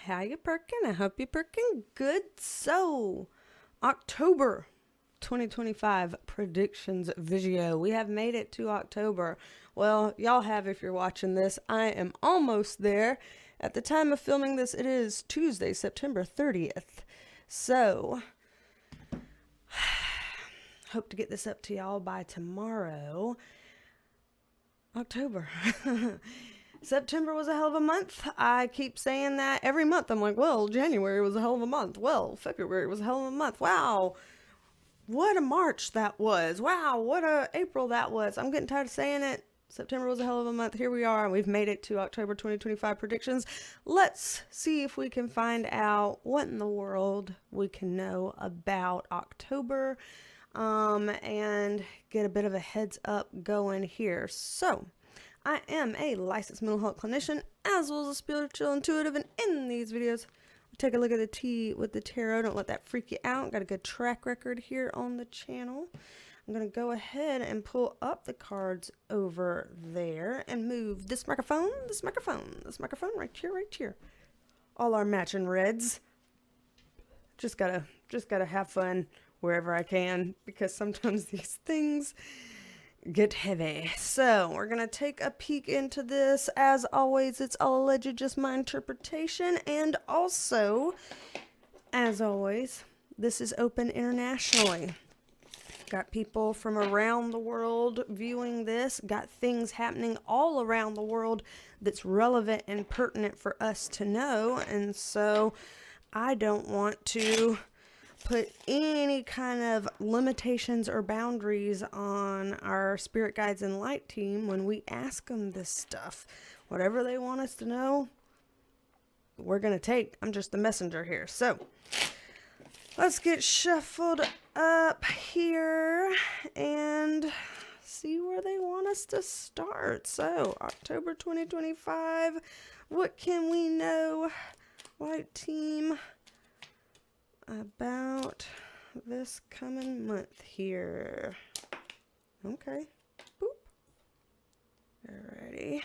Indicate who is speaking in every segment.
Speaker 1: How you perking? I hope you're perking good. So, October 2025 predictions video. We have made it to October. Well, y'all have if you're watching this. I am almost there. At the time of filming this, it is Tuesday, September 30th. So, hope to get this up to y'all by tomorrow. October. September was a hell of a month. I keep saying that every month. I'm like, well, January was a hell of a month. Well, February was a hell of a month. Wow. What a March that was. Wow. What a April that was. I'm getting tired of saying it. September was a hell of a month. Here we are. We've made it to October 2025 predictions. Let's see if we can find out what in the world we can know about October and get a bit of a heads up going here. So, I am a licensed mental health clinician as well as a spiritual intuitive, and in these videos, we take a look at the tea with the tarot. Don't let that freak you out. Got a good track record here on the channel. I'm going to go ahead and pull up the cards over there and move this microphone right here. All our matching reds. Just gotta have fun wherever I can, because sometimes these things get heavy. So we're gonna take a peek into this. As always, it's all alleged, just my interpretation, and also, as always, this is open internationally. Got people from around the world viewing this, got things happening all around the world that's relevant and pertinent for us to know, and so I don't want to put any kind of limitations or boundaries on our spirit guides and light team when we ask them this stuff. Whatever they want us to know, we're going to take. I'm just the messenger here. So let's get shuffled up here and see where they want us to start. So October 2025, what can we know, light team, about this coming month here? Okay. Boop. Alrighty.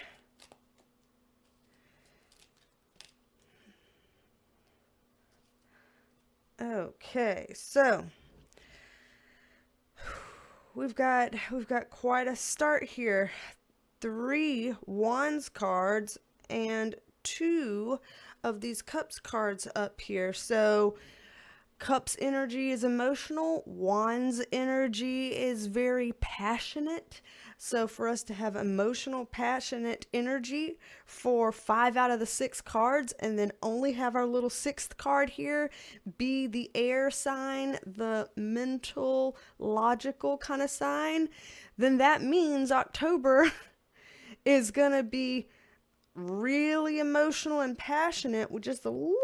Speaker 1: Okay, so we've got quite a start here. 3 Wands cards and 2 of these Cups cards up here. So Cups energy is emotional. Wands energy is very passionate. So for us to have emotional, passionate energy for 5 out of the 6 cards, and then only have our little 6th card here be the air sign, the mental, logical kind of sign, then that means October is going to be really emotional and passionate with just a little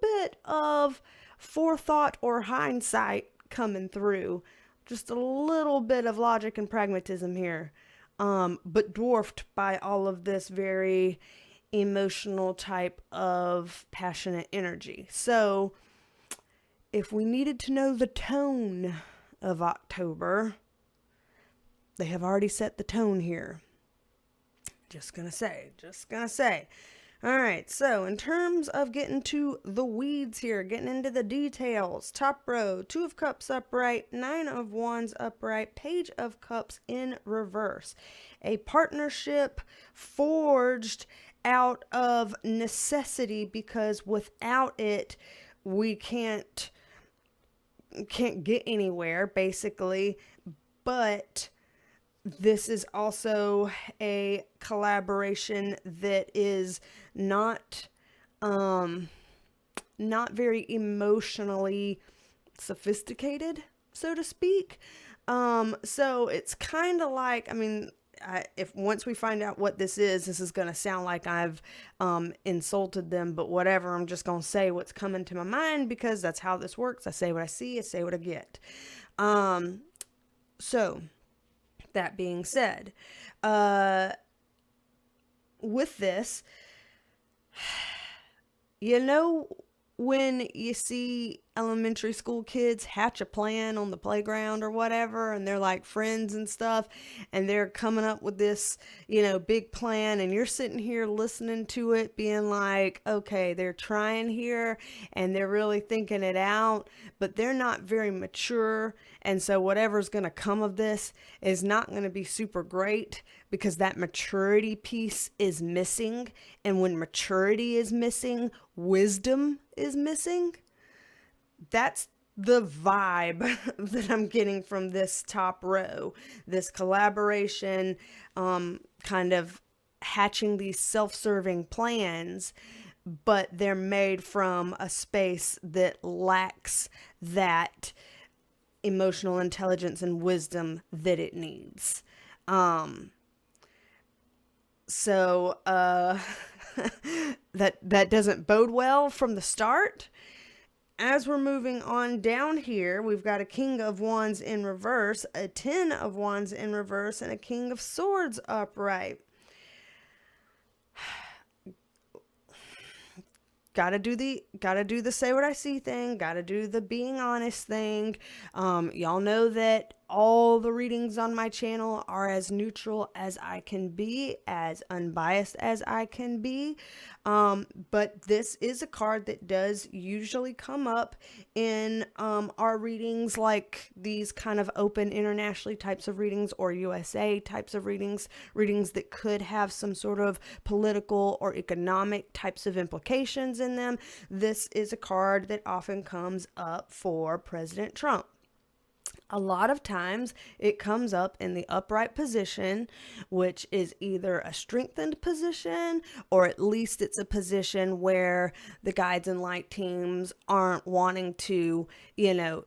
Speaker 1: bit of forethought or hindsight coming through. Just a little bit of logic and pragmatism here, but dwarfed by all of this very emotional type of passionate energy. So if we needed to know the tone of October, they have already set the tone here. Just gonna say. All right, so in terms of getting to the weeds here, getting into the details, top row, 2 of Cups upright, 9 of Wands upright, Page of Cups in reverse. A partnership forged out of necessity, because without it, we can't get anywhere, basically. But this is also a collaboration that is not very emotionally sophisticated, so to speak. So it's kind of like, I mean, if once we find out what this is going to sound like I've insulted them, but whatever. I'm just going to say what's coming to my mind, because that's how this works. I say what I see, I say what I get. So that being said, with this, you know when you see elementary school kids hatch a plan on the playground or whatever, and they're like friends and stuff, and they're coming up with this, big plan, and you're sitting here listening to it being like, okay, they're trying here and they're really thinking it out, but they're not very mature. And so whatever's going to come of this is not going to be super great because that maturity piece is missing. And when maturity is missing, wisdom is missing. That's the vibe that I'm getting from this top row, this collaboration, kind of hatching these self-serving plans, but they're made from a space that lacks that emotional intelligence and wisdom that it needs. So that doesn't bode well from the start. As we're moving on down here, we've got a King of Wands in reverse, a 10 of Wands in reverse, and a King of Swords upright. Gotta do the say what I see thing. Gotta do the being honest thing. Y'all know that all the readings on my channel are as neutral as I can be, as unbiased as I can be. But this is a card that does usually come up in our readings, like these kind of open internationally types of readings or USA types of readings that could have some sort of political or economic types of implications in them. This is a card that often comes up for President Trump. A lot of times it comes up in the upright position, which is either a strengthened position or at least it's a position where the guides and light teams aren't wanting to,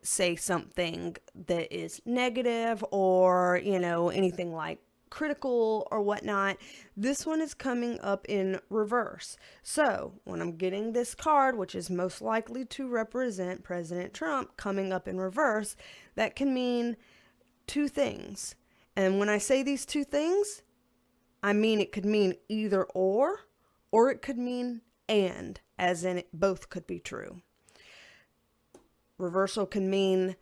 Speaker 1: say something that is negative or, anything like critical or whatnot. This one is coming up in reverse. So when I'm getting this card, which is most likely to represent President Trump coming up in reverse, that can mean two things. And when I say these two things, I mean it could mean either or it could mean and, as in it both could be true. Reversal can mean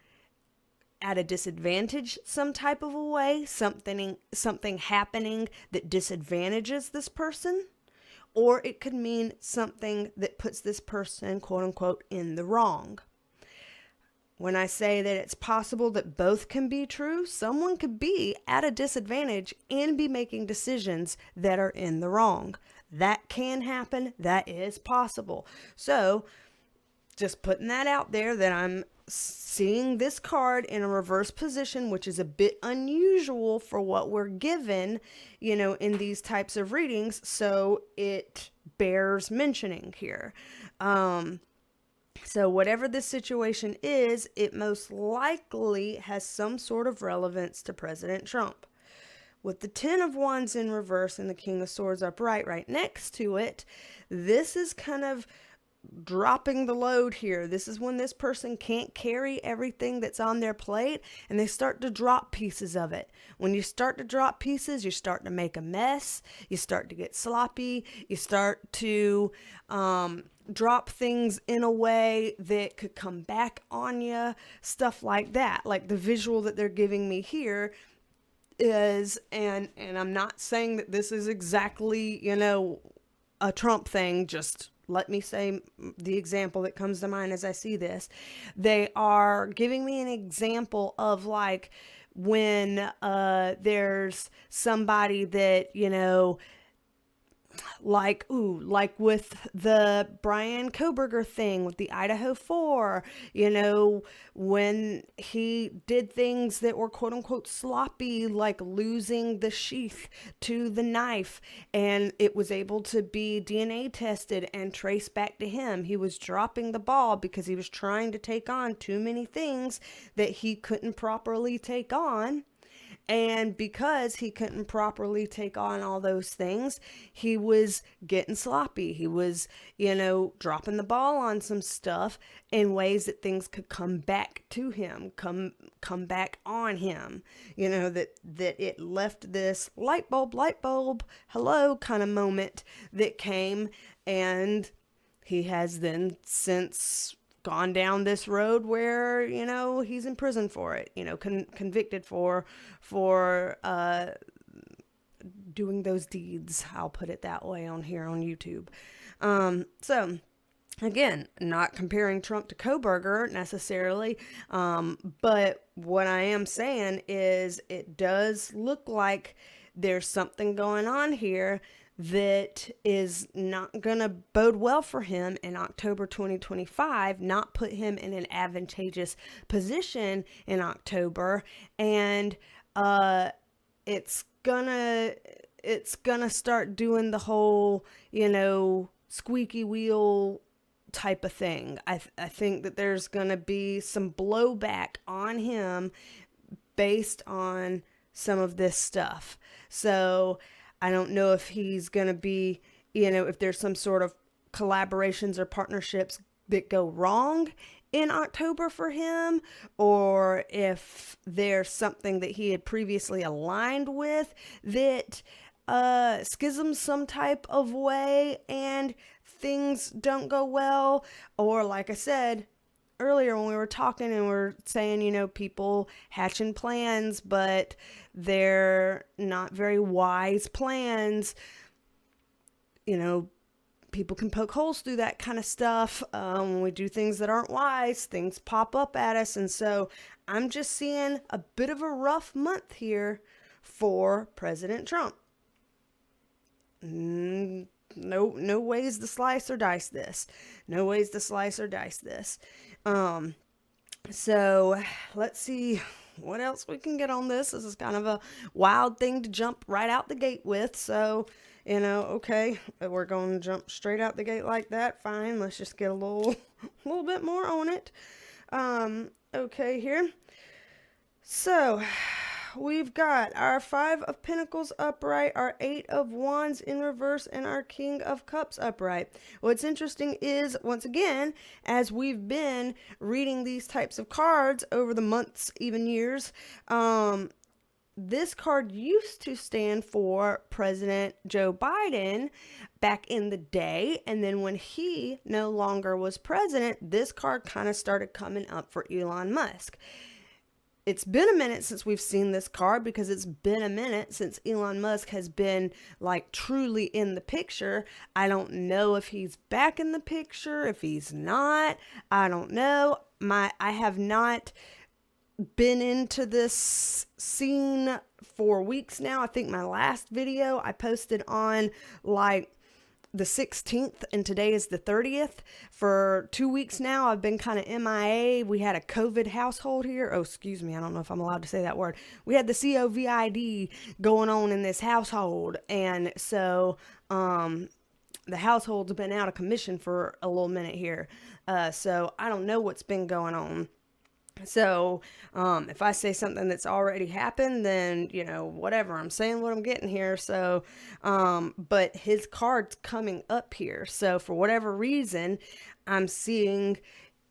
Speaker 1: at a disadvantage some type of a way, something happening that disadvantages this person, or it could mean something that puts this person, quote unquote, in the wrong. When I say that it's possible that both can be true, someone could be at a disadvantage and be making decisions that are in the wrong. That can happen. That is possible. So just putting that out there, that I'm seeing this card in a reverse position, which is a bit unusual for what we're given, in these types of readings. So it bears mentioning here. So whatever this situation is, it most likely has some sort of relevance to President Trump. With the 10 of Wands in reverse and the King of Swords upright right next to it, this is kind of dropping the load here. This is when this person can't carry everything that's on their plate and they start to drop pieces of it. When you start to drop pieces, you start to make a mess. You start to get sloppy. You start to drop things in a way that could come back on you, stuff like that. Like the visual that they're giving me here is, and I'm not saying that this is exactly, a Trump thing, just let me say the example that comes to mind as I see this. They are giving me an example of like when there's somebody that, like with the Brian Koberger thing with the Idaho 4, when he did things that were quote unquote sloppy, like losing the sheath to the knife, and it was able to be DNA tested and traced back to him. He was dropping the ball because he was trying to take on too many things that he couldn't properly take on. And because he couldn't properly take on all those things, he was getting sloppy. He was, dropping the ball on some stuff in ways that things could come back to him, come back on him. That it left this light bulb, hello kind of moment that came, and he has then since gone down this road where, he's in prison for it, convicted for doing those deeds. I'll put it that way on here on YouTube. So again, not comparing Trump to Koberger necessarily, but what I am saying is it does look like there's something going on here that is not going to bode well for him in October 2025, not put him in an advantageous position in October. And it's gonna start doing the whole, squeaky wheel type of thing. I think that there's going to be some blowback on him based on some of this stuff. So I don't know if he's going to be, if there's some sort of collaborations or partnerships that go wrong in October for him, or if there's something that he had previously aligned with that schisms some type of way and things don't go well. Or like I said earlier when we were talking and we are saying, people hatching plans, but they're not very wise plans. People can poke holes through that kind of stuff. When we do things that aren't wise, things pop up at us. And so I'm just seeing a bit of a rough month here for President Trump. No ways to slice or dice this. No ways to slice or dice this. So let's see what else we can get on this. This is kind of a wild thing to jump right out the gate with. So, okay, we're going to jump straight out the gate like that. Fine. Let's just get a little bit more on it. Okay, here. So we've got our 5 of Pentacles upright, our 8 of Wands in reverse, and our King of Cups upright. What's interesting is, once again, as we've been reading these types of cards over the months, even years, this card used to stand for President Joe Biden back in the day. And then when he no longer was president, this card kind of started coming up for Elon Musk. It's been a minute since we've seen this card because it's been a minute since Elon Musk has been like truly in the picture. I don't know if he's back in the picture, if he's not. I don't know. I have not been into this scene for weeks now. I think my last video I posted on like the 16th and today is the 30th. For 2 weeks now, I've been kind of MIA. We had a COVID household here. Oh, excuse me. I don't know if I'm allowed to say that word. We had the COVID going on in this household. And so, the household's been out of commission for a little minute here. So I don't know what's been going on. So, if I say something that's already happened, then, whatever, I'm saying what I'm getting here. So, but his card's coming up here. So for whatever reason, I'm seeing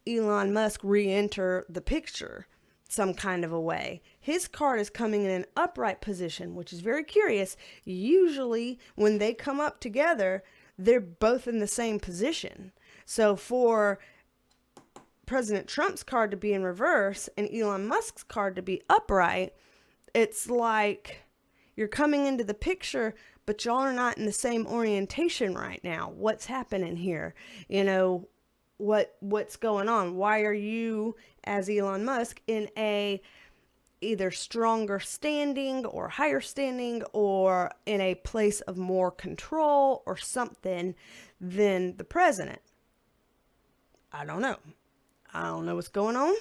Speaker 1: Elon Musk re-enter the picture some kind of a way. His card is coming in an upright position, which is very curious. Usually when they come up together, they're both in the same position. So for President Trump's card to be in reverse and Elon Musk's card to be upright, it's like you're coming into the picture, but y'all are not in the same orientation right now. What's happening here? What's going on? Why are you, as Elon Musk, in a either stronger standing or higher standing or in a place of more control or something than the president? I don't know. I don't know what's going on.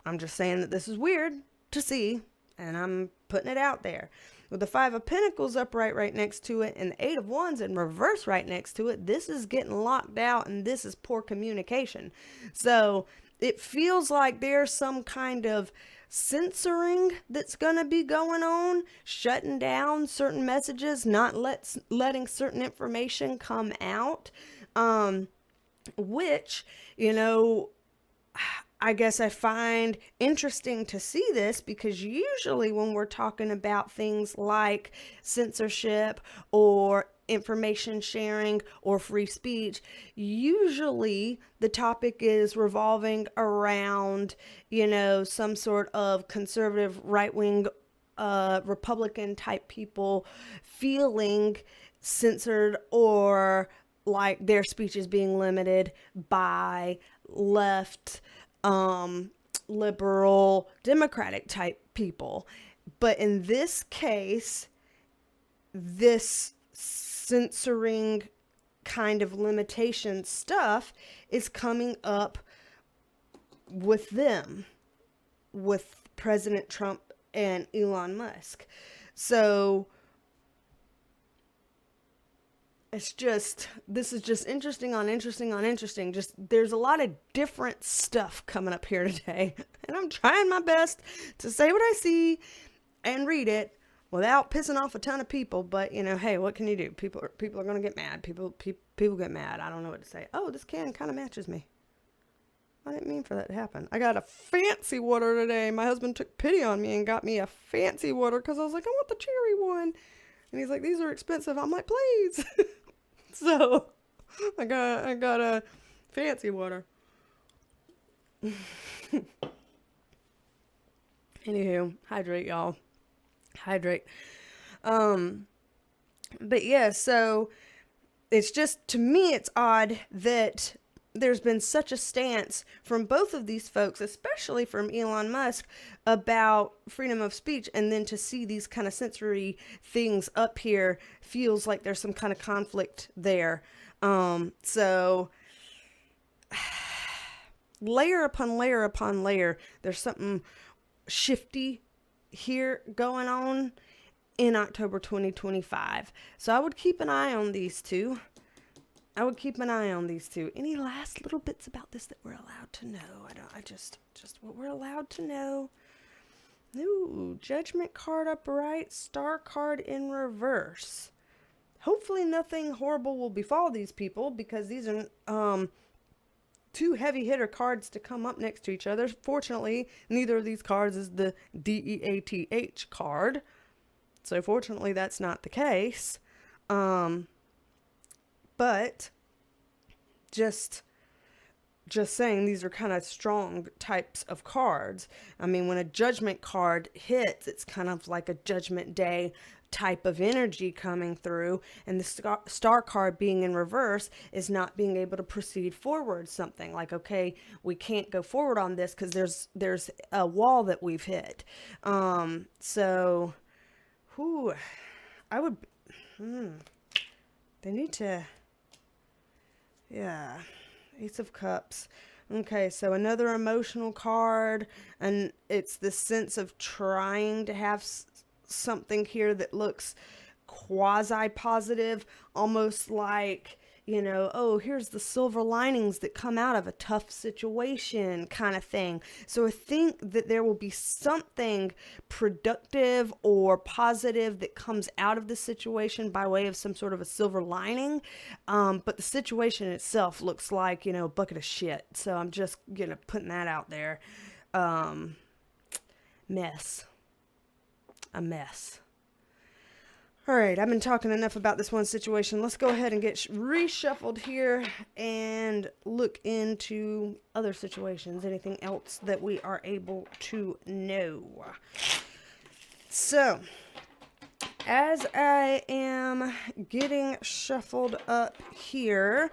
Speaker 1: I'm just saying that this is weird to see, and I'm putting it out there. With the 5 of Pentacles upright right next to it and the 8 of Wands in reverse right next to it, this is getting locked out, and this is poor communication. So it feels like there's some kind of censoring that's going to be going on, shutting down certain messages, not letting certain information come out, which, I guess I find interesting to see this, because usually when we're talking about things like censorship or information sharing or free speech, usually the topic is revolving around, some sort of conservative, right-wing, Republican type people feeling censored or like their speech is being limited by left, liberal, Democratic type people. But in this case, this censoring kind of limitation stuff is coming up with them, with President Trump and Elon Musk. So this is just interesting on interesting on interesting. Just, there's a lot of different stuff coming up here today. And I'm trying my best to say what I see and read it without pissing off a ton of people. But, hey, what can you do? People are going to get mad. People get mad. I don't know what to say. Oh, this can kind of matches me. I didn't mean for that to happen. I got a fancy water today. My husband took pity on me and got me a fancy water because I was like, I want the cherry one. And he's like, these are expensive. I'm like, please. So I got a fancy water. Anywho, hydrate, y'all. Hydrate. But yeah, so it's just, to me, it's odd that there's been such a stance from both of these folks, especially from Elon Musk, about freedom of speech, and then to see these kind of sensory things up here feels like there's some kind of conflict there. So layer upon layer upon layer, there's something shifty here going on in October 2025. So I would keep an eye on these two. Any last little bits about this that we're allowed to know? Just what we're allowed to know. Ooh, Judgment card upright, Star card in reverse. Hopefully nothing horrible will befall these people, because these are two heavy hitter cards to come up next to each other. Fortunately, neither of these cards is the DEATH card. So fortunately that's not the case. But just saying, these are kind of strong types of cards. I mean, when a Judgment card hits, it's kind of like a Judgment Day type of energy coming through, and the Star card being in reverse is not being able to proceed forward. Something like, okay, we can't go forward on this because there's a wall that we've hit. So, they need to. Yeah, Ace of Cups. Okay, so another emotional card, and it's the sense of trying to have something here that looks quasi-positive, almost like, oh, here's the silver linings that come out of a tough situation kind of thing. So I think that there will be something productive or positive that comes out of the situation by way of some sort of a silver lining. But the situation itself looks like, a bucket of shit. So I'm just, putting that out there. A mess. All right, I've been talking enough about this one situation. Let's go ahead and get reshuffled here and look into other situations. Anything else that we are able to know. So, as I am getting shuffled up here,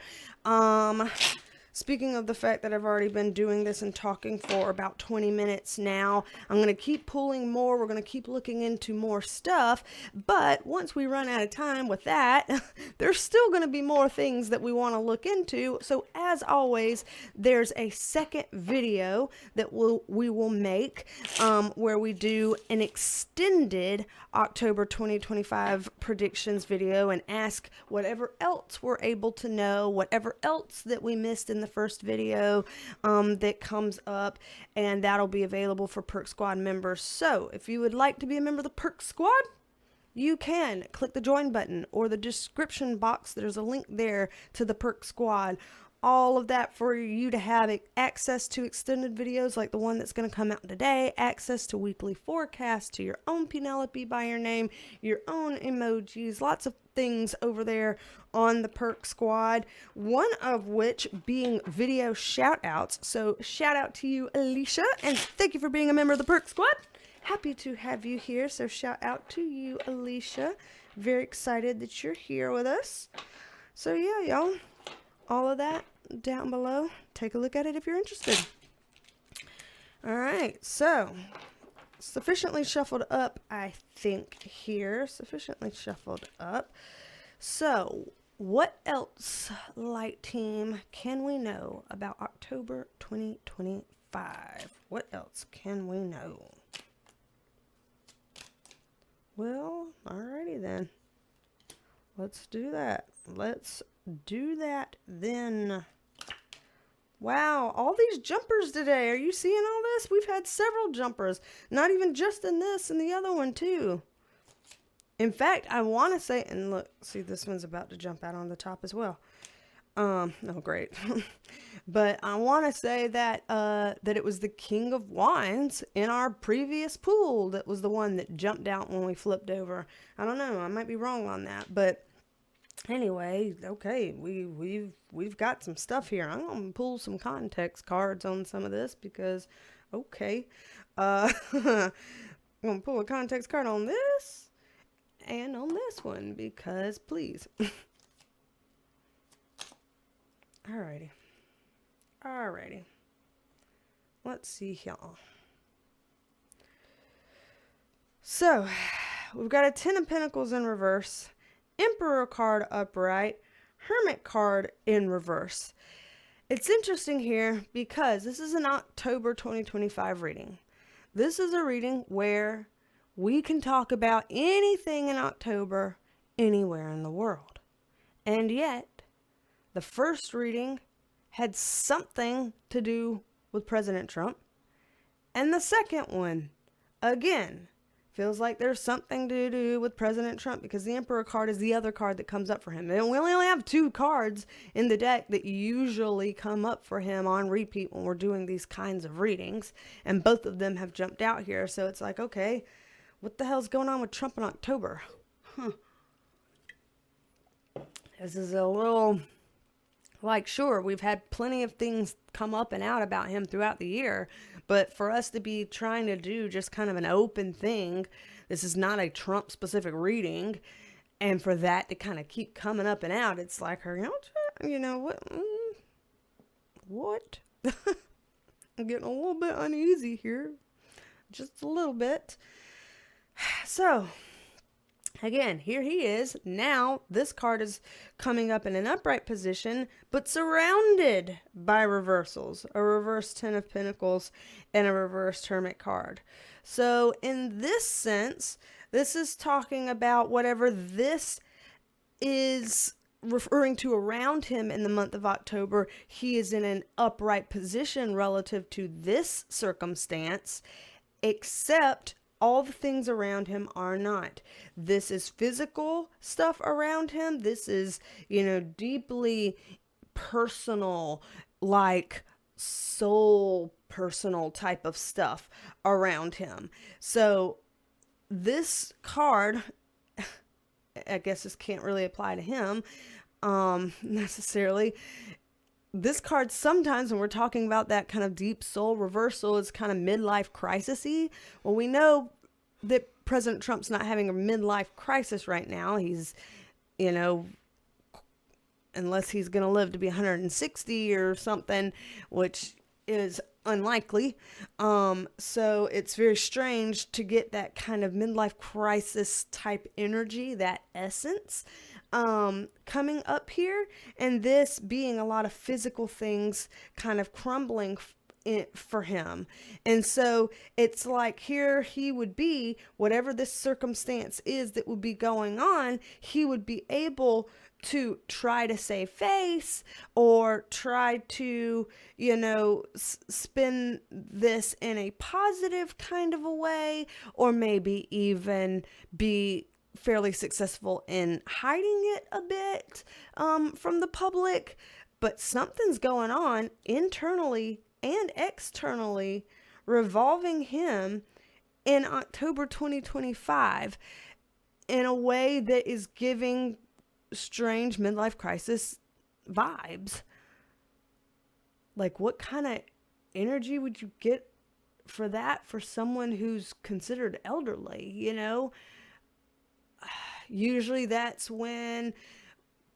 Speaker 1: speaking of the fact that I've already been doing this and talking for about 20 minutes now, I'm going to keep pulling more. We're going to keep looking into more stuff. But once we run out of time with that, there's still going to be more things that we want to look into. So as always, there's a second video that we will make where we do an extended October 2025 predictions video and ask whatever else we're able to know, whatever else that we missed in the first video that comes up, and that'll be available for Perk Squad members. So if you would like to be a member of the Perk Squad, you can click the join button or the description box. There's a link there to the Perk Squad. all of that for you to have access to extended videos like the one that's going to come out today, access to weekly forecasts, to your own Penelope by your name, your own emojis, lots of things over there on the Perk Squad, one of which being video shout outs. So shout out to you, Alicia, and thank you for being a member of the Perk Squad. Happy to have you here. So shout out to you, Alicia. Very excited that you're here with us. So yeah, y'all, all of that down below. Take a look at it if you're interested. All right, so sufficiently shuffled up, I think here. Sufficiently shuffled up. So what else, light team, can we know about October 2025? What else can we know? Well, alrighty then. Let's do that. Let's do that then. Wow, all these jumpers today. Are you seeing all this? We've had several jumpers. Not even just in this and the other one too. In fact, I want to say, and look, see, this one's about to jump out on the top as well. Oh, great. But I want to say that that it was the King of Wands in our previous pool that was the one that jumped out when we flipped over. I don't know. I might be wrong on that, but anyway, okay, we've got some stuff here. I'm gonna pull some context cards on some of this because, okay, I'm gonna pull a context card on this and on this one because, please. Alrighty. Let's see here. So, we've got a Ten of Pentacles in reverse, Emperor card upright, Hermit card in reverse. It's interesting here because this is an October 2025 reading. This is a reading where we can talk about anything in October anywhere in the world. And yet, the first reading had something to do with President Trump. And the second one, again, feels like there's something to do with President Trump because the Emperor card is the other card that comes up for him. And we only have 2 cards in the deck that usually come up for him on repeat when we're doing these kinds of readings. And both of them have jumped out here. So it's like, okay, what the hell's going on with Trump in October? This is a little... like, sure, we've had plenty of things come up and out about him throughout the year, but for us to be trying to do just kind of an open thing, this is not a Trump-specific reading, and for that to kind of keep coming up and out, it's like, you know, what? I'm getting a little bit uneasy here, just a little bit. So... again, here he is. Now, this card is coming up in an upright position, but surrounded by reversals. A reversed Ten of Pentacles and a reversed Hermit card. So, in this sense, this is talking about whatever this is referring to around him in the month of October. He is in an upright position relative to this circumstance, except... all the things around him are not. This is physical stuff around him. This is, you know, deeply personal, like soul personal type of stuff around him. So this card, I guess this can't really apply to him necessarily. This card, sometimes when we're talking about that kind of deep soul reversal, is kind of midlife crisis-y. Well, we know that President Trump's not having a midlife crisis right now. He's, you know, unless he's going to live to be 160 or something, which is unlikely. So it's very strange to get that kind of midlife crisis type energy, that essence, coming up here, and this being a lot of physical things kind of crumbling for him. And so it's like here he would be, whatever this circumstance is that would be going on, he would be able to try to save face or try to, you know, spin this in a positive kind of a way, or maybe even be fairly successful in hiding it a bit from the public. but something's going on internally and externally revolving him in October 2025 in a way that is giving strange midlife crisis vibes. Like, what kind of energy would you get for that for someone who's considered elderly, you know? Usually that's when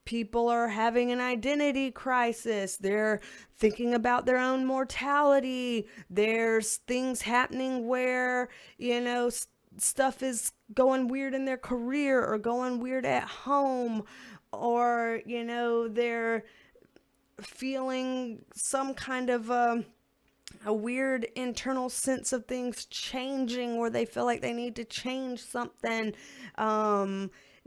Speaker 1: people are having an identity crisis. They're thinking about their own mortality. There's things happening where, you know, stuff is going weird in their career or going weird at home, or, you know, they're feeling some kind of a weird internal sense of things changing, where they feel like they need to change something.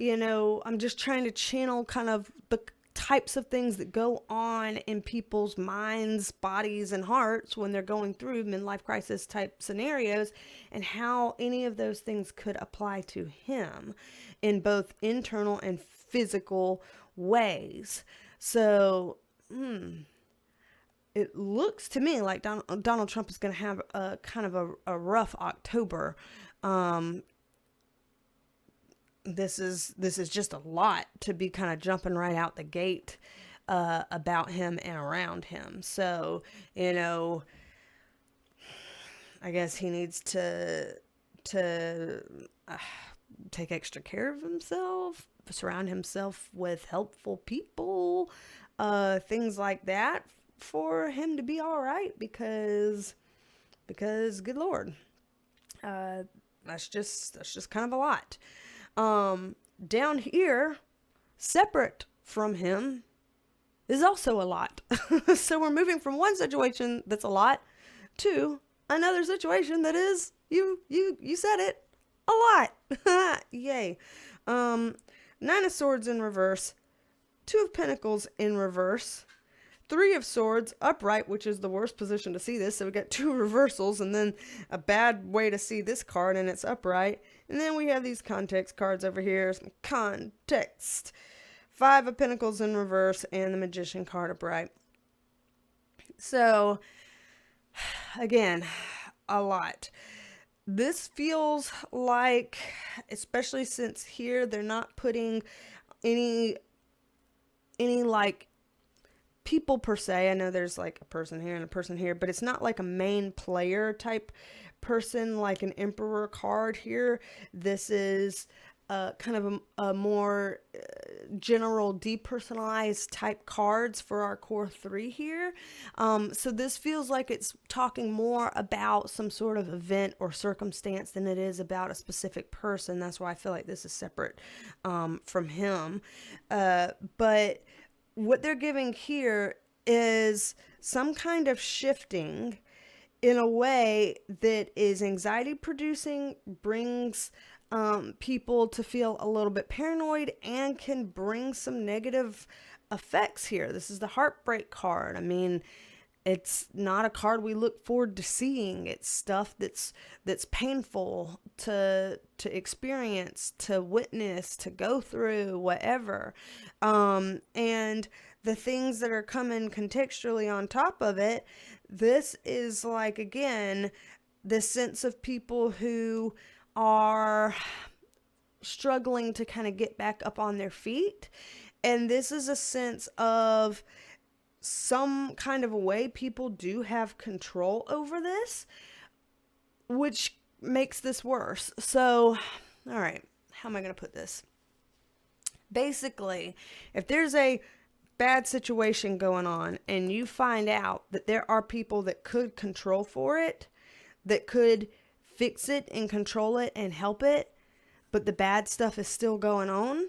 Speaker 1: You know, I'm just trying to channel kind of the types of things that go on in people's minds, bodies, and hearts when they're going through midlife crisis type scenarios, and how any of those things could apply to him in both internal and physical ways. So, it looks to me like Donald Trump is going to have a kind of a rough October. This is just a lot to be kind of jumping right out the gate about him and around him. So, you know, I guess he needs to take extra care of himself, surround himself with helpful people, things like that, for him to be all right, because good Lord, that's just kind of a lot. Down here, separate from him, is also a lot. So we're moving from one situation that's a lot to another situation that is, you said it, a lot. Yay. 9 of Swords in reverse, 2 of Pentacles in reverse, 3 of Swords upright, which is the worst position to see this. So we got 2 reversals and then a bad way to see this card, and it's upright. And then we have these context cards over here. Some context. 5 of Pentacles in reverse and the Magician card upright. So, again, a lot. This feels like, especially since here they're not putting any like people per se. I know there's like a person here and a person here, but it's not like a main player type person like an Emperor card here. This is kind of a more general depersonalized type cards for our core 3 here. So this feels like it's talking more about some sort of event or circumstance than it is about a specific person. That's why I feel like this is separate from him. But what they're giving here is some kind of shifting in a way that is anxiety producing, brings people to feel a little bit paranoid, and can bring some negative effects here. This is the heartbreak card. I mean, it's not a card we look forward to seeing. It's stuff that's painful to experience, to witness, to go through, whatever. And the things that are coming contextually on top of it, this is like, again, the sense of people who are struggling to kind of get back up on their feet. And this is a sense of some kind of a way people do have control over this, which makes this worse. So, all right, how am I going to put this? Basically, if there's a bad situation going on and you find out that there are people that could control for it, that could fix it and control it and help it, but the bad stuff is still going on,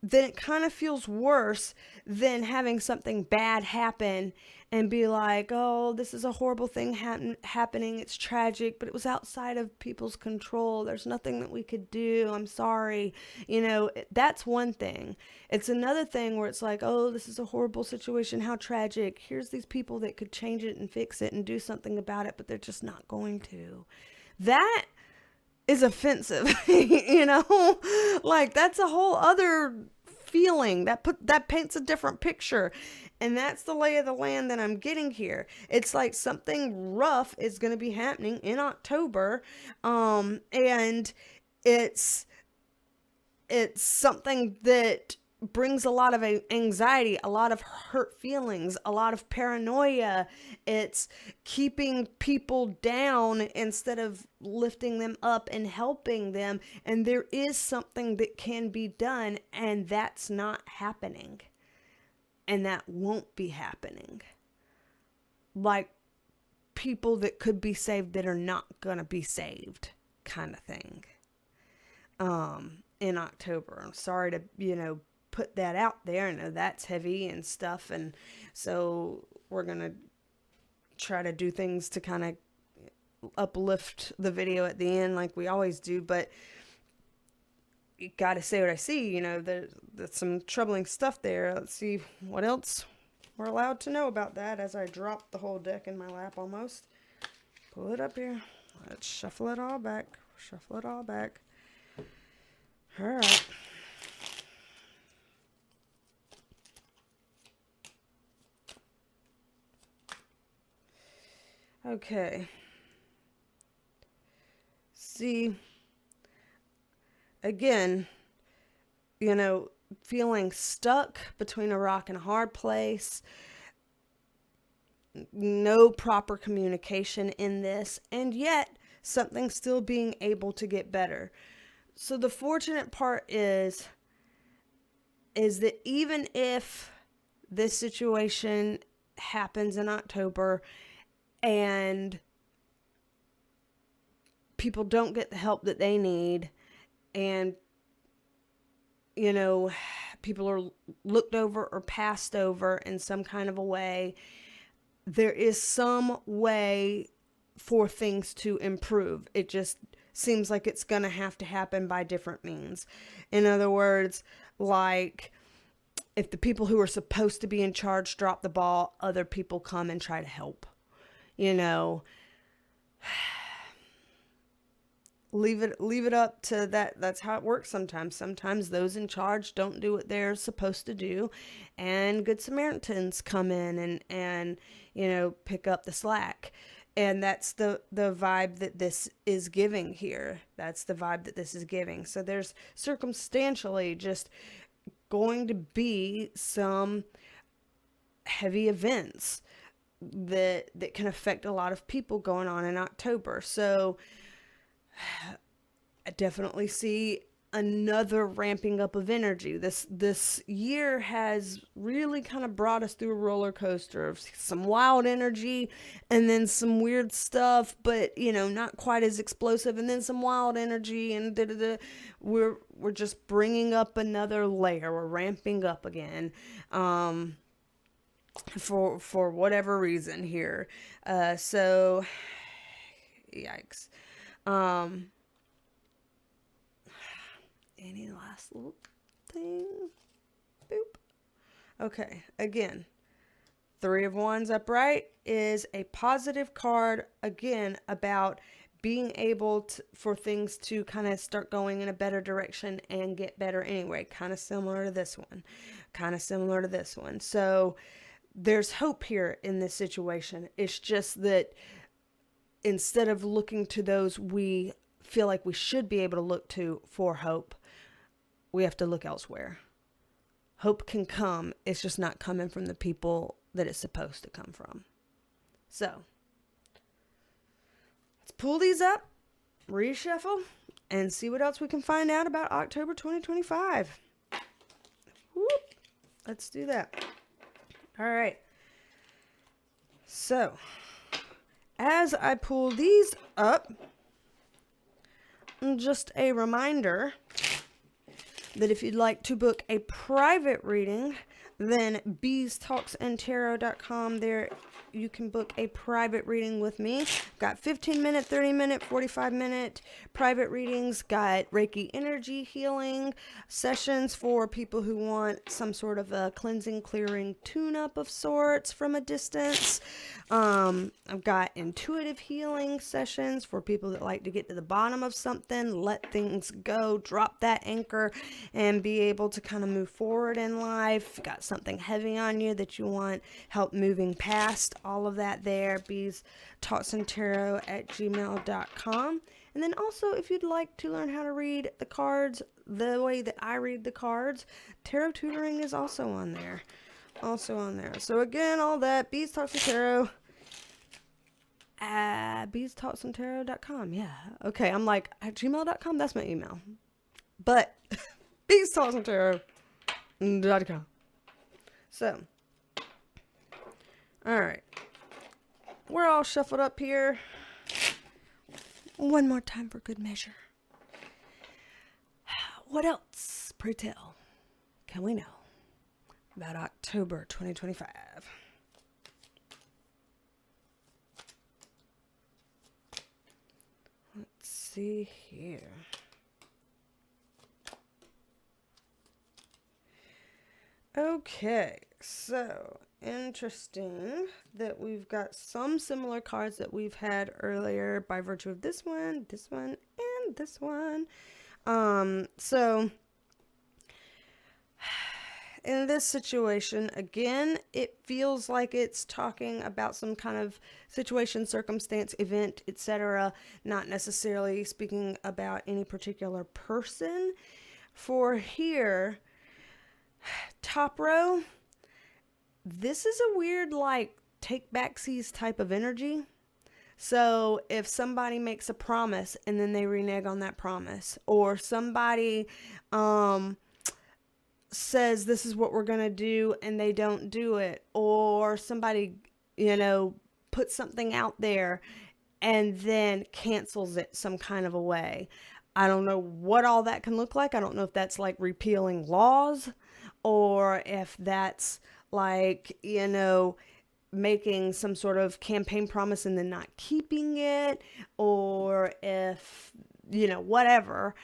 Speaker 1: then it kind of feels worse than having something bad happen and be like, oh, this is a horrible thing happening. It's tragic, but it was outside of people's control. There's nothing that we could do. I'm sorry. You know, that's one thing. It's another thing where it's like, oh, this is a horrible situation. How tragic. Here's these people that could change it and fix it and do something about it, but they're just not going to. That is offensive, you know, like that's a whole other feeling that paints a different picture. And that's the lay of the land that I'm getting here. It's like something rough is going to be happening in October. And it's something that brings a lot of anxiety, a lot of hurt feelings, a lot of paranoia. It's keeping people down instead of lifting them up and helping them. And there is something that can be done, and that's not happening. And that won't be happening. Like people that could be saved that are not gonna be saved, kind of thing. In October. I'm sorry to, put that out there. I know that's heavy and stuff. And so we're going to try to do things to kind of uplift the video at the end like we always do. But you got to say what I see. There's some troubling stuff there. Let's see what else we're allowed to know about that as I drop the whole deck in my lap almost. Pull it up here. Let's shuffle it all back. Shuffle it all back. All right. Okay. See, again, feeling stuck between a rock and a hard place. No proper communication in this, and yet something still being able to get better. So the fortunate part is that even if this situation happens in October and people don't get the help that they need, and people are looked over or passed over in some kind of a way, there is some way for things to improve. It just seems like it's going to have to happen by different means. In other words, like if the people who are supposed to be in charge drop the ball, other people come and try to help. Leave it up to that. That's how it works sometimes. Sometimes those in charge don't do what they're supposed to do, and good Samaritans come in and pick up the slack. And that's the vibe that this is giving here. That's the vibe that this is giving. So there's circumstantially just going to be some heavy events that can affect a lot of people going on in October. So I definitely see another ramping up of energy. This year has really kind of brought us through a roller coaster of some wild energy and then some weird stuff, but not quite as explosive, and then some wild energy, and we're just bringing up another layer. We're ramping up again for whatever reason here. So yikes. Any last little thing? Boop. Okay, again, 3 of Wands upright is a positive card, again, about being able for things to kind of start going in a better direction and get better anyway. Kind of similar to this one. So there's hope here in this situation. It's just that instead of looking to those we feel like we should be able to look to for hope, we have to look elsewhere. Hope can come. It's just not coming from the people that it's supposed to come from. So let's pull these up, reshuffle, and see what else we can find out about October 2025. Whoop. Let's do that. All right. So as I pull these up, just a reminder that if you'd like to book a private reading, then BeasTalksAndTarot.com, there you can book a private reading with me. got 15-minute, 30-minute, 45-minute private readings. Got Reiki Energy healing sessions for people who want some sort of a cleansing, clearing, tune-up of sorts from a distance. I've got intuitive healing sessions for people that like to get to the bottom of something, let things go, drop that anchor, and be able to kind of move forward in life. Got something heavy on you that you want help moving past, all of that there. BeasTalksAndTarot@gmail.com. And then also, if you'd like to learn how to read the cards the way that I read the cards, tarot tutoring is also on there. So again, all that, Bees Talks and Tarot at BeasTalksAndTarot.com. Yeah. Okay, I'm like, at gmail.com, that's my email. But BeasTalksAndTarot.com. So, all right. We're all shuffled up here. One more time for good measure. What else, pray tell, can we know about October 2025? Let's see here. Okay, so interesting that we've got some similar cards that we've had earlier by virtue of this one, and this one. So in this situation, again, it feels like it's talking about some kind of situation, circumstance, event, etc., not necessarily speaking about any particular person. For here, top row, this is a weird, like, take backsies type of energy. So if somebody makes a promise and then they renege on that promise, or somebody says this is what we're going to do and they don't do it, or somebody, puts something out there and then cancels it some kind of a way. I don't know what all that can look like. I don't know if that's like repealing laws, or if that's like, making some sort of campaign promise and then not keeping it, or if, whatever.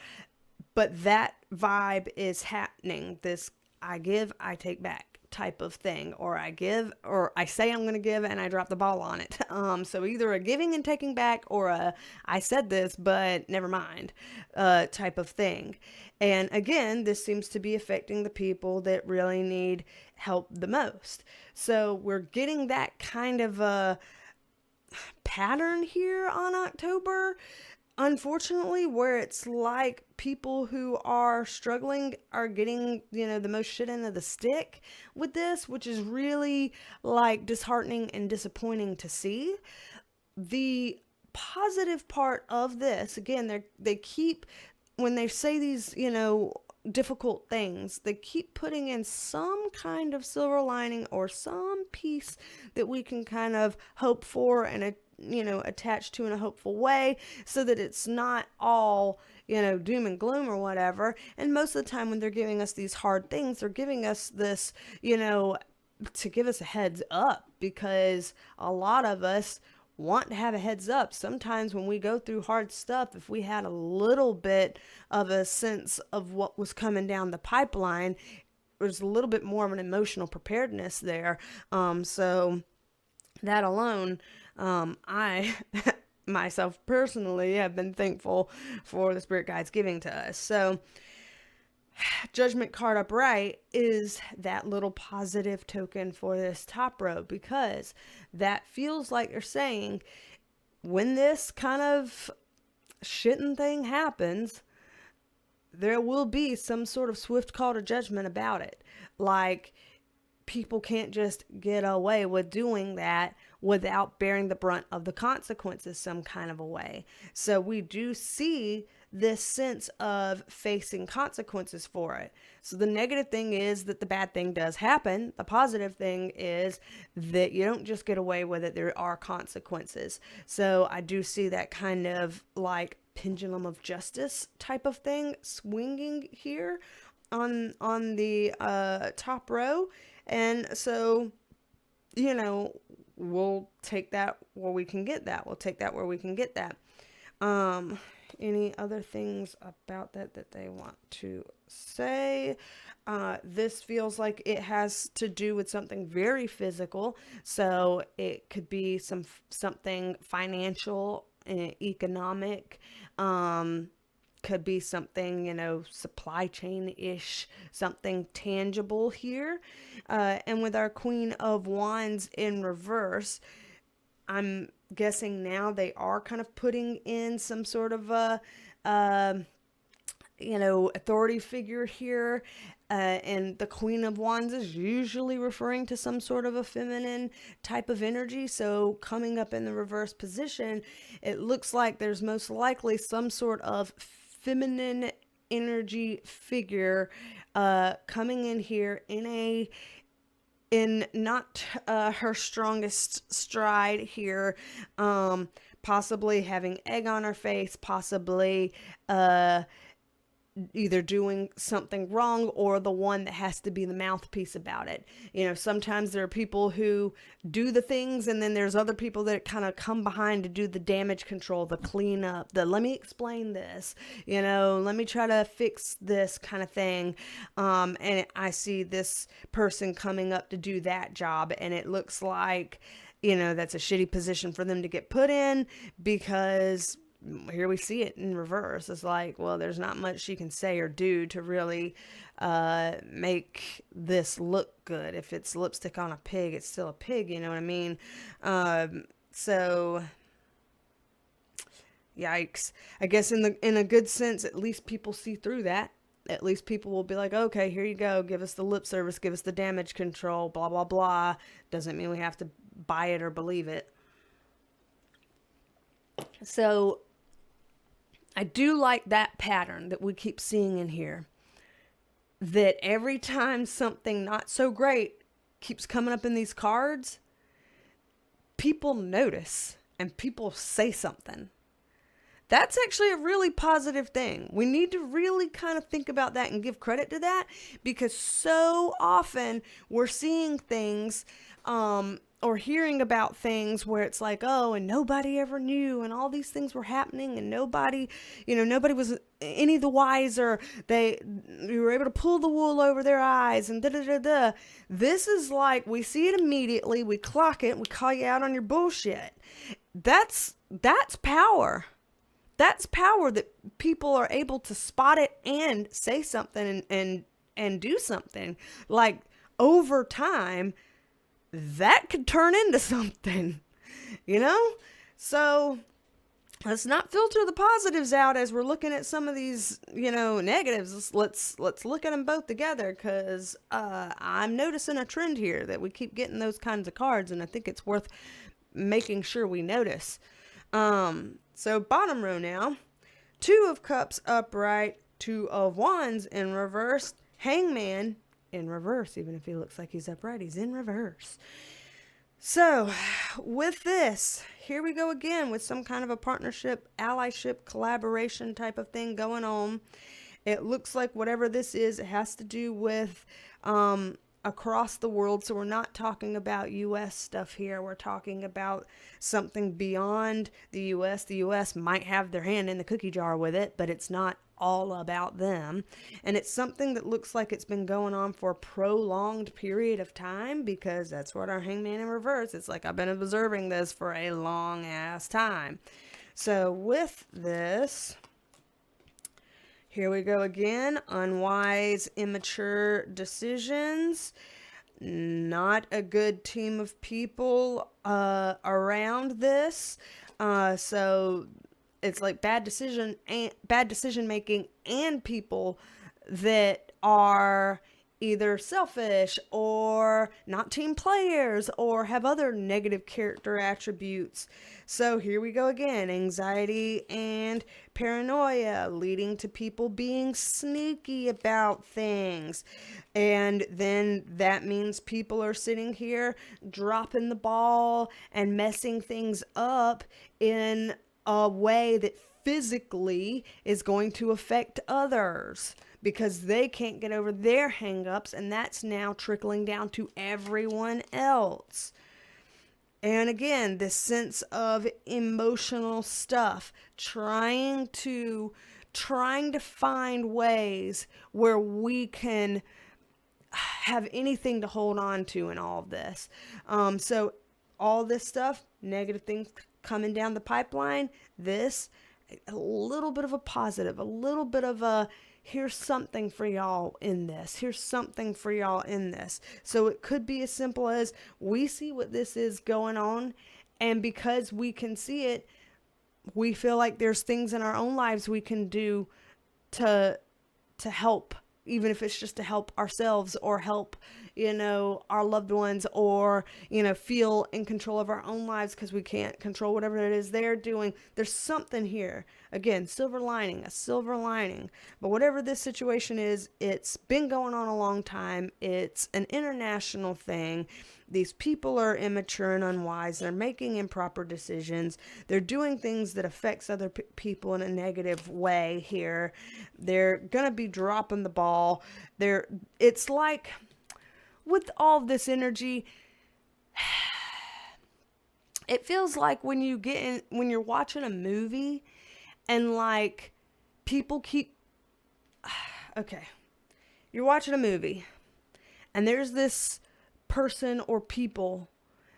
Speaker 1: But that vibe is happening. This I give, I take back type of thing, or I give, or I say I'm going to give and I drop the ball on it. So either a giving and taking back, or a I said this, but never mind, type of thing. And again, this seems to be affecting the people that really need help the most. So we're getting that kind of a pattern here on October, unfortunately, where it's like people who are struggling are getting, the most shit end of the stick with this, which is really like disheartening and disappointing to see. The positive part of this, again, they keep, when they say these, difficult things, they keep putting in some kind of silver lining or some piece that we can kind of hope for and attach to in a hopeful way, so that it's not all, doom and gloom or whatever. And most of the time when they're giving us these hard things, they're giving us this, to give us a heads up, because a lot of us want to have a heads up. Sometimes when we go through hard stuff, if we had a little bit of a sense of what was coming down the pipeline, there's a little bit more of an emotional preparedness there. So that alone, I myself personally have been thankful for the spirit guides giving to us. So Judgment card upright is that little positive token for this top row, because that feels like they're saying when this kind of shitting thing happens, there will be some sort of swift call to judgment about it. Like, people can't just get away with doing that without bearing the brunt of the consequences some kind of a way. So we do see this sense of facing consequences for it. So the negative thing is that the bad thing does happen. The positive thing is that you don't just get away with it. There are consequences. So I do see that kind of like pendulum of justice type of thing swinging here on the top row. And so, we'll take that where we can get that. We'll take that where we can get that. Any other things about that they want to say? This feels like it has to do with something very physical. So it could be something financial, economic, could be something, supply chain-ish, something tangible here. And with our Queen of Wands in reverse, I'm guessing now they are kind of putting in some sort of a, authority figure here. And the Queen of Wands is usually referring to some sort of a feminine type of energy. So coming up in the reverse position, it looks like there's most likely some sort of feminine energy figure coming in here in not her strongest stride here, possibly having egg on her face, possibly either doing something wrong or the one that has to be the mouthpiece about it. Sometimes there are people who do the things, and then there's other people that kind of come behind to do the damage control, the cleanup, let me explain this, let me try to fix this kind of thing. And I see this person coming up to do that job, and it looks like, that's a shitty position for them to get put in, because here we see it in reverse. It's like, well, there's not much she can say or do to really make this look good. If it's lipstick on a pig, it's still a pig, you know what I mean? So yikes. I guess in a good sense, at least people see through that. At least people will be like, okay, here you go. Give us the lip service, give us the damage control, blah, blah, blah. Doesn't mean we have to buy it or believe it. So I do like that pattern that we keep seeing in here, that every time something not so great keeps coming up in these cards, people notice and people say something. That's actually a really positive thing. We need to really kind of think about that and give credit to that, because so often we're seeing things or hearing about things where it's like, oh, and nobody ever knew, and all these things were happening, and nobody was any the wiser. We were able to pull the wool over their eyes, and da-da-da-da. This is like, we see it immediately, we clock it, we call you out on your bullshit. That's power. That's power, that people are able to spot it and say something and do something. Like, over time, that could turn into something, So let's not filter the positives out as we're looking at some of these, negatives. Let's look at them both together, because I'm noticing a trend here that we keep getting those kinds of cards, and I think it's worth making sure we notice. So bottom row now, 2 of Cups upright, 2 of Wands in reverse, Hangman in reverse. Even if he looks like he's upright, he's in reverse. So with this, here we go again with some kind of a partnership, allyship, collaboration type of thing going on. It looks like whatever this is, it has to do with across the world. So we're not talking about U.S. stuff here. We're talking about something beyond the U.S. The U.S. might have their hand in the cookie jar with it, but it's not all about them. And it's something that looks like it's been going on for a prolonged period of time, because that's what our Hangman in reverse. It's like, I've been observing this for a long ass time. So with this, here we go again. Unwise, immature decisions. Not a good team of people around this. So it's like bad decision making, and people that are either selfish or not team players or have other negative character attributes. So here we go again, anxiety and paranoia leading to people being sneaky about things. And then that means people are sitting here dropping the ball and messing things up in a way that physically is going to affect others, because they can't get over their hang-ups, and that's now trickling down to everyone else. And again, this sense of emotional stuff, trying to find ways where we can have anything to hold on to in all of this. So all this stuff, negative things coming down the pipeline, this, a little bit of a positive, a little bit of a, here's something for y'all in this. Here's something for y'all in this. So it could be as simple as we see what this is going on, and because we can see it, we feel like there's things in our own lives we can do to help, even if it's just to help ourselves or help, our loved ones, or, feel in control of our own lives because we can't control whatever it is they're doing. There's something here. Again, silver lining, a silver lining. But whatever this situation is, it's been going on a long time. It's an international thing. These people are immature and unwise. They're making improper decisions. They're doing things that affects other people in a negative way here. They're going to be dropping the ball. It's like with all this energy, it feels like when you're watching a movie and like people keep, okay, you're watching a movie and there's this person or people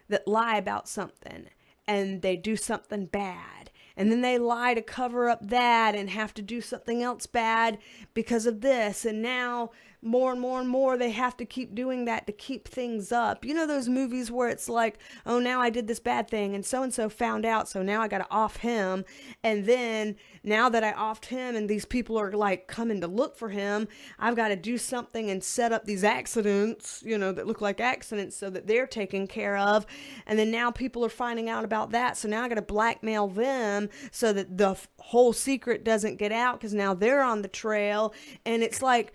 Speaker 1: that lie about something and they do something bad, and then they lie to cover up that and have to do something else bad because of this, and now more and more and more they have to keep doing that to keep things up. You know those movies where it's like, oh, now I did this bad thing and so found out, so now I gotta off him, and then now that I offed him and these people are like coming to look for him, I've got to do something and set up these accidents, that look like accidents so that they're taken care of, and then now people are finding out about that, so now I gotta blackmail them so that the whole secret doesn't get out because now they're on the trail. And it's like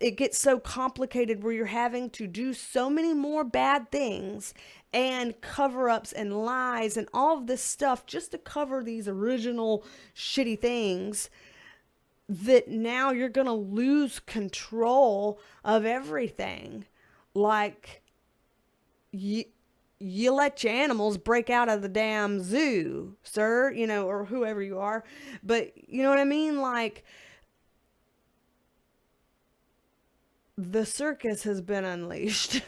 Speaker 1: it gets so complicated where you're having to do so many more bad things and cover-ups and lies and all of this stuff just to cover these original shitty things, that now you're gonna lose control of everything. Like you let your animals break out of the damn zoo, sir, or whoever you are. But you know what I mean? Like, the circus has been unleashed.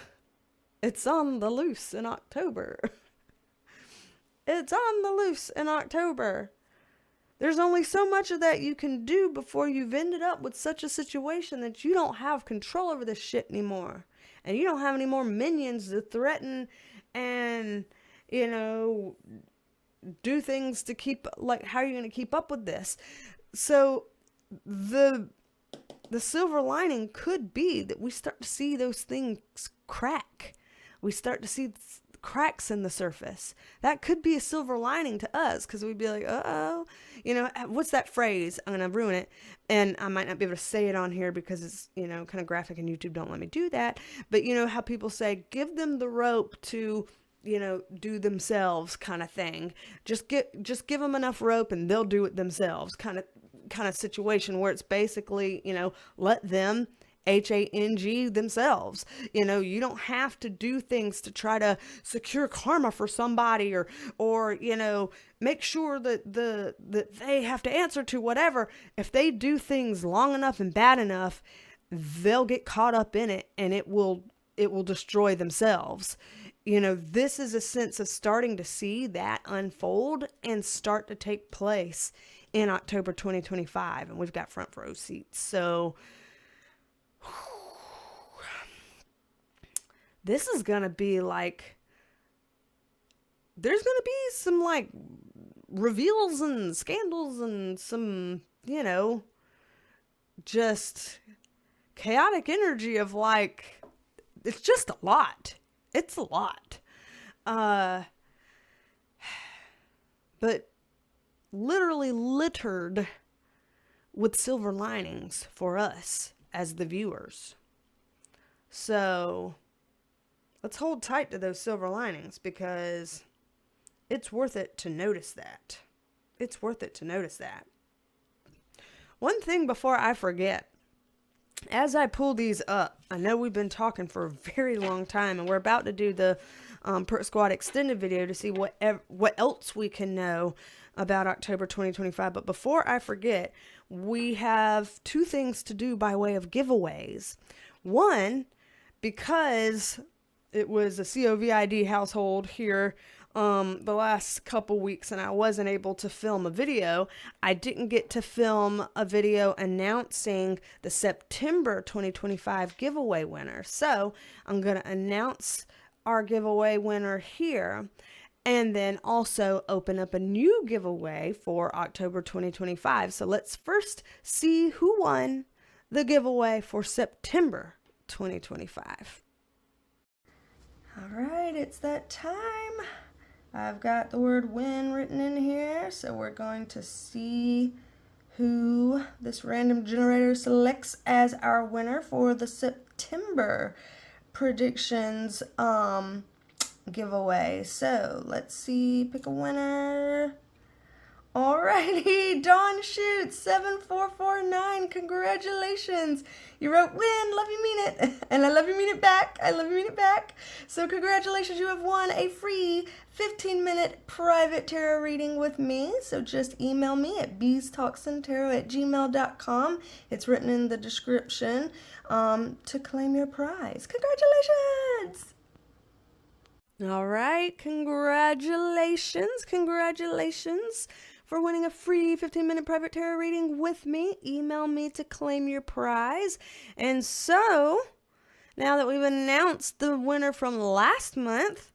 Speaker 1: It's on the loose in October. It's on the loose in October. There's only so much of that you can do before you've ended up with such a situation that you don't have control over this shit anymore. And you don't have any more minions to threaten and, do things to keep, like, how are you going to keep up with this? So the silver lining could be that we start to see those things crack. We start to see cracks in the surface. That could be a silver lining to us, because we'd be like, uh-oh, what's that phrase? I'm going to ruin it, and I might not be able to say it on here because it's, kind of graphic and YouTube don't let me do that. But how people say, give them the rope to, do themselves, kind of thing. Just give them enough rope and they'll do it themselves, kind of situation, where it's basically, let them HANG themselves. You don't have to do things to try to secure karma for somebody or make sure that they have to answer to whatever. If they do things long enough and bad enough, they'll get caught up in it and it will destroy themselves. This is a sense of starting to see that unfold and start to take place in October 2025. And we've got front row seats. So this is going to be like, there's going to be some like reveals and scandals and some, just chaotic energy of like, it's just a lot. It's a lot. But literally littered with silver linings for us as the viewers. So let's hold tight to those silver linings, because it's worth it to notice that. It's worth it to notice that. One thing before I forget, as I pull these up, I know we've been talking for a very long time, and we're about to do the Perk Squad extended video to see what else we can know about October 2025. But before I forget, we have 2 things to do by way of giveaways. One, because it was a COVID household here the last couple weeks and I wasn't able to film a video, I didn't get to film a video announcing the September 2025 giveaway winner. So I'm going to announce our giveaway winner here and then also open up a new giveaway for October 2025. So let's first see who won the giveaway for September 2025. All right, it's that time. I've got the word win written in here, so we're going to see who this random generator selects as our winner for the September predictions giveaway. So let's see, pick a winner. Alrighty, Dawn Shoots 7449. Congratulations. You wrote win, love you mean it. And I love you mean it back. I love you mean it back. So congratulations, you have won a free 15-minute private tarot reading with me. So just email me at BeasTalksAndTarot@gmail.com. It's written in the description to claim your prize. Congratulations. All right, congratulations for winning a free 15-minute private tarot reading with me. Email me to claim your prize. And so, now that we've announced the winner from last month,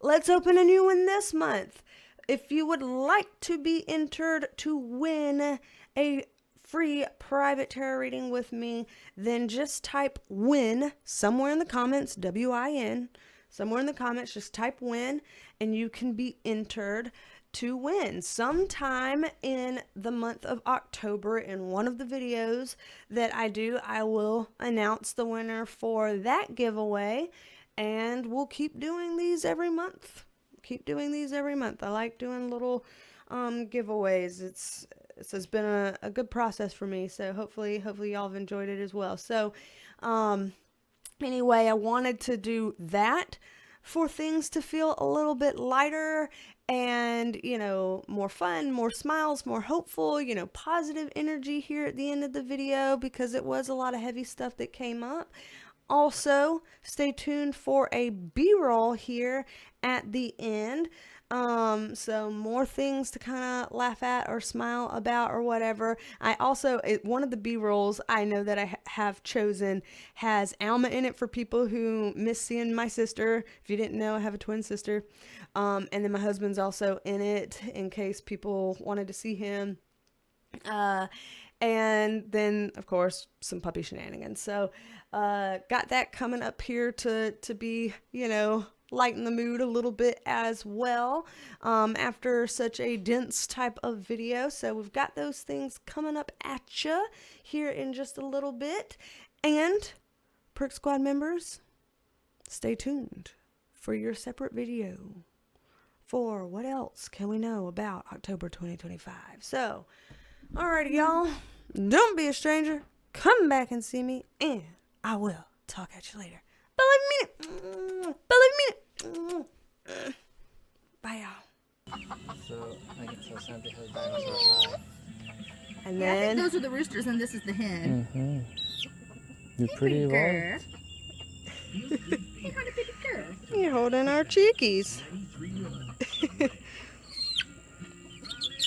Speaker 1: let's open a new one this month. If you would like to be entered to win a free private tarot reading with me, then just type win somewhere in the comments, W-I-N. Somewhere in the comments, just type win, and you can be entered to win. Sometime in the month of October, in one of the videos that I do, I will announce the winner for that giveaway, and we'll keep doing these every month. I like doing little giveaways. It's been a good process for me, so hopefully y'all have enjoyed it as well. So, anyway, I wanted to do that for things to feel a little bit lighter and, more fun, more smiles, more hopeful, positive energy here at the end of the video because it was a lot of heavy stuff that came up. Also, stay tuned for a B-roll here at the end. So more things to kind of laugh at or smile about or whatever. I also, one of the B-rolls I know that I have chosen has Alma in it for people who miss seeing my sister. If you didn't know, I have a twin sister. And then my husband's also in it in case people wanted to see him. And then, of course, some puppy shenanigans. So, got that coming up here to be, lighten the mood a little bit as well, after such a dense type of video. So we've got those things coming up at you here in just a little bit. And Perk Squad members, stay tuned for your separate video for what else can we know about October 2025. So, alrighty, y'all. Don't be a stranger. Come back and see me, and I will talk at you later. Bye, y'all.
Speaker 2: So, I can tell Santa has dinosaur eye.
Speaker 1: And
Speaker 3: Yeah, I
Speaker 1: then,
Speaker 3: think those are the roosters and this is the hen.
Speaker 2: Mm-hmm. You're pretty
Speaker 3: Girl.
Speaker 2: evolved.
Speaker 3: Hey, how to baby girl.
Speaker 1: you're holding our chickies.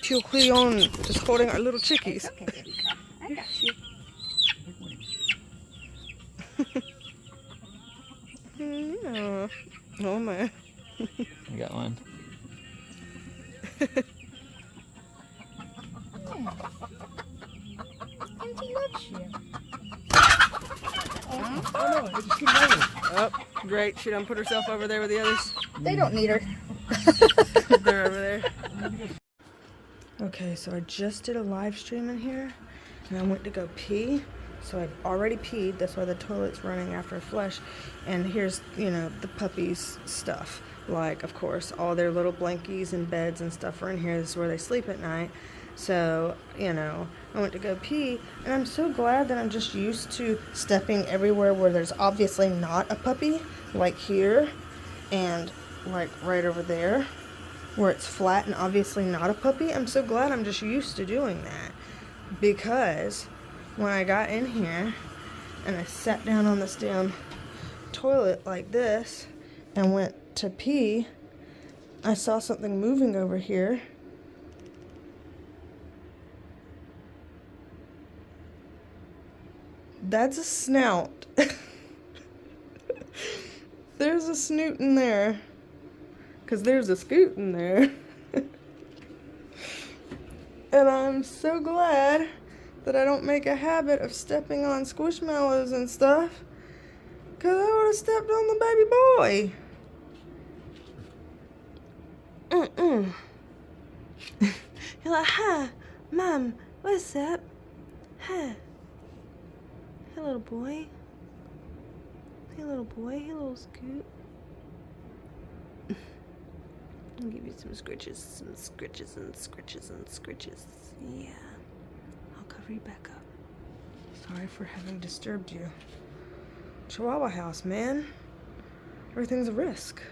Speaker 1: Just holding our little chickies.
Speaker 3: Okay, baby girl. I got you.
Speaker 1: Yeah. Oh man.
Speaker 2: I got one.
Speaker 3: And he loves you.
Speaker 1: Oh, great. She done put herself over there with the others.
Speaker 3: They don't need her.
Speaker 1: They're over there. Okay, so I just did a live stream in here, and I went to go pee. So I've already peed. That's why the toilet's running after a flush. And here's, the puppies' stuff. Like, of course, all their little blankies and beds and stuff are in here. This is where they sleep at night. So, you know, I went to go pee, and I'm so glad that I'm just used to stepping everywhere where there's obviously not a puppy, like here, and like right over there, where it's flat and obviously not a puppy. I'm so glad I'm just used to doing that, because when I got in here and I sat down on this damn toilet like this and went to pee, I saw something moving over here. That's a snout. There's a snoot in there. 'Cause there's a scoot in there. And I'm so glad that I don't make a habit of stepping on squishmallows and stuff. 'Cause I would have stepped on the baby boy. You're like, hi, Mom, what's up? Hi. Hey, little boy. Hey, little boy. Hey, little scoot. I'll give you some scritches, some scritches and scritches and scritches. Yeah. I'll cover you back up. Sorry for having disturbed you. Chihuahua house, man. Everything's a risk.